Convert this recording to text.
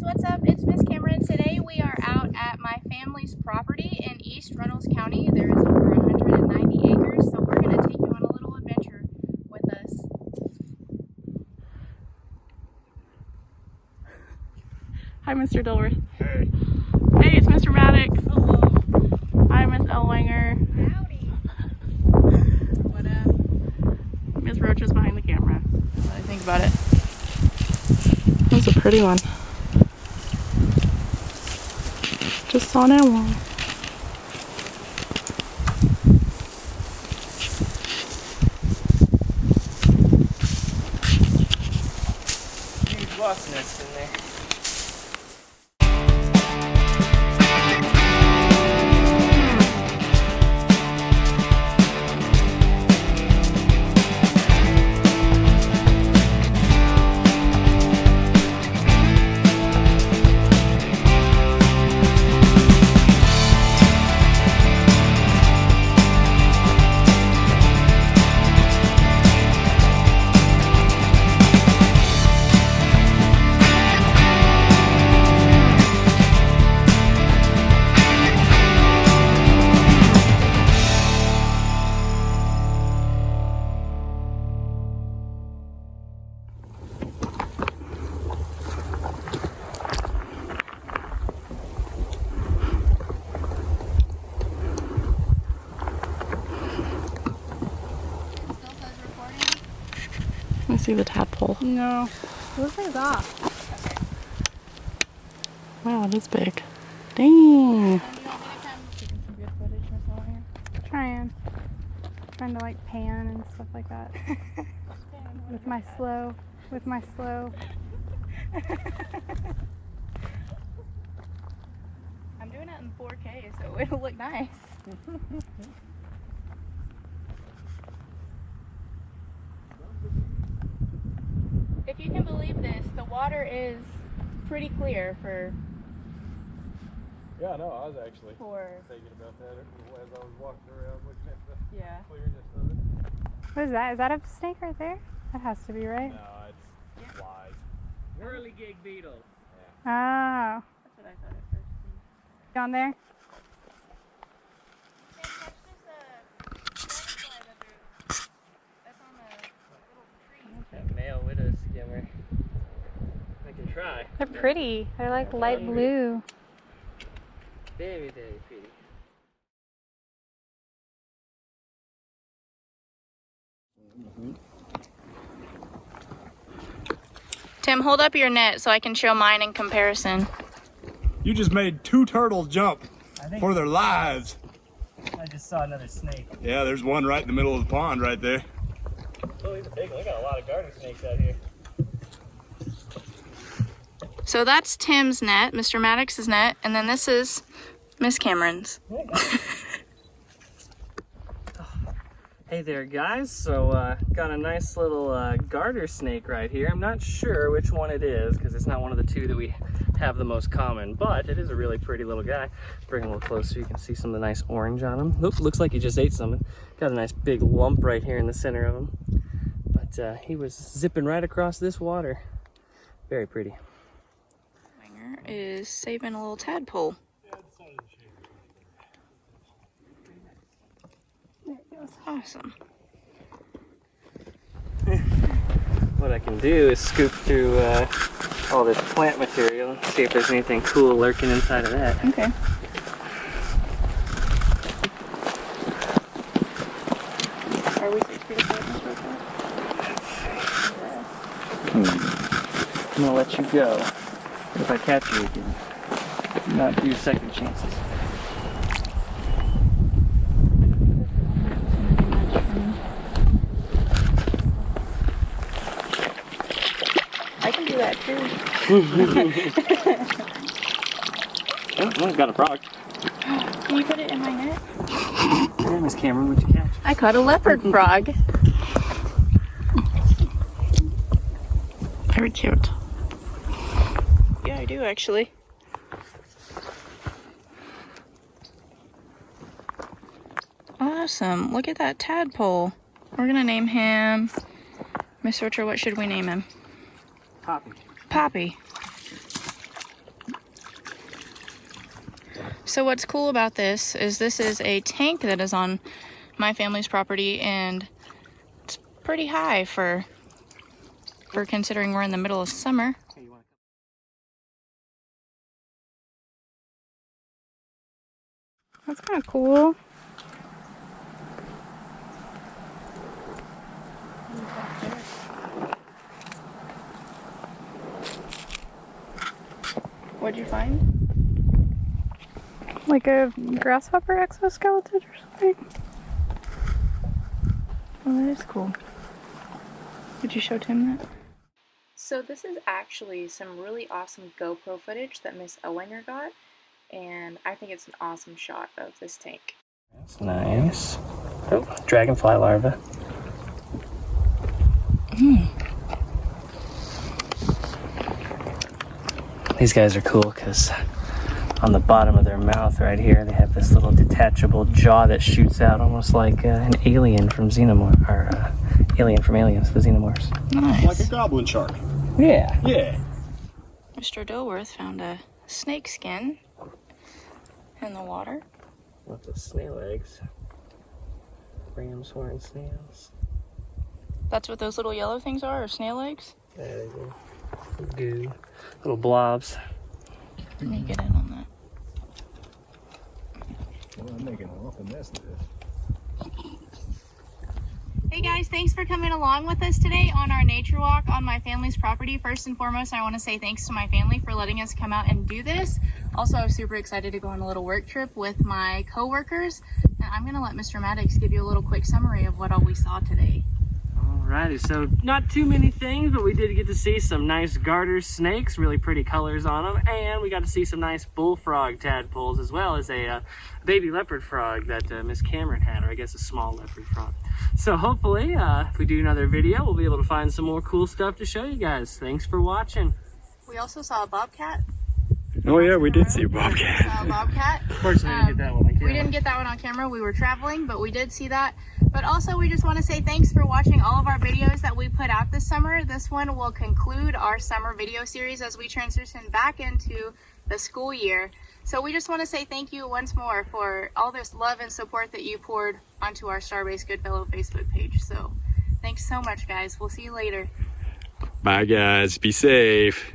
what's up? It's Miss Cameron. Today we are out at my family's property in East Runnels County. There is over 190 acres, so we're going to take you on a little adventure with us. Hi, Mr. Dilworth. Hey. Hey, it's Mr. Maddox. Hello. Hi, Miss Ellwanger. Howdy. What up? Miss Roach is behind the camera. What do you think about it? That's a pretty one. Just saw that one. Huge wasp nest in there. Let me see the tadpole. No. It looks like it's off. Wow, it is big. Dang. Trying to like pan and stuff like that. with my slow. I'm doing it in 4K, so it'll look nice. If you can believe this, the water is pretty clear for... Yeah, no, I was actually For... thinking about that as I was walking around looking at the Yeah. clearness of it. What is that? Is that a snake right there? That has to be, right? No, it's flies. Whirligig beetle. Oh. That's what I thought at first. Down there? That male widow skimmer. I can try. They're pretty. They're like light blue. Very, very pretty. Tim, hold up your net so I can show mine in comparison. You just made two turtles jump I think for their lives. I just saw another snake. Yeah, there's one right in the middle of the pond right there. Oh, he's a big one. We got a lot of garden snakes out here. So that's Tim's net, Mr. Maddox's net, and then this is Miss Cameron's. Hey there, guys. So, got a nice little garter snake right here. I'm not sure which one it is because it's not one of the two that we have the most common, but it is a really pretty little guy. Bring him a little closer so you can see some of the nice orange on him. Oops, looks like he just ate something. Got a nice big lump right here in the center of him. But he was zipping right across this water. Very pretty. Winger is saving a little tadpole. There it goes. Awesome. What I can do is scoop through all this plant material and see if there's anything cool lurking inside of that. Okay. Are we pretty good? I'm gonna let you go. If I catch you, you can not do second chances. I can do that too. Oh, got a frog. Can you put it in my net? Hey, Miss Cameron, what'd you catch? I caught a leopard frog. Very cute. Yeah, I do actually. Awesome. Look at that tadpole. We're gonna name him... Miss Orcher, what should we name him? Poppy. Poppy. So what's cool about this is a tank that is on my family's property, and it's pretty high for considering we're in the middle of summer. That's kind of cool. What'd you find? Like a grasshopper exoskeleton or something. Oh, that is cool. Did you show Tim that? So this is actually some really awesome GoPro footage that Miss Ellinger got, and I think it's an awesome shot of this tank. That's nice. Oh, dragonfly larva. These guys are cool because on the bottom of their mouth right here, they have this little detachable jaw that shoots out almost like an alien from Xenomorph, or alien from Aliens, the Xenomorphs. Nice. Like a goblin shark. Yeah. Yeah. Mr. Dilworth found a snake skin in the water. Lots of snail eggs. Ram's horn snails. That's what those little yellow things are, or snail eggs? There they go. Goo. Little blobs. Let me get in on that. Well, I'm making an awful mess of this. Hey guys, thanks for coming along with us today on our nature walk on my family's property. First and foremost, I want to say thanks to my family for letting us come out and do this. Also, I'm super excited to go on a little work trip with my co-workers. And I'm going to let Mr. Maddox give you a little quick summary of what all we saw today. Alrighty, so not too many things, but we did get to see some nice garter snakes, really pretty colors on them, and we got to see some nice bullfrog tadpoles, as well as a baby leopard frog that Miss Cameron had, or I guess a small leopard frog. So hopefully, if we do another video, we'll be able to find some more cool stuff to show you guys. Thanks for watching. We also saw a bobcat. Oh yeah, we did see a bobcat. Saw a bobcat. Unfortunately, we didn't get that one on camera. We didn't get that one on camera. We were traveling, but we did see that. But also, we just want to say thanks for watching all of our videos that we put out this summer. This one will conclude our summer video series as we transition back into the school year. So we just want to say thank you once more for all this love and support that you poured onto our Starbase Goodfellow Facebook page. So thanks so much, guys. We'll see you later. Bye guys, be safe.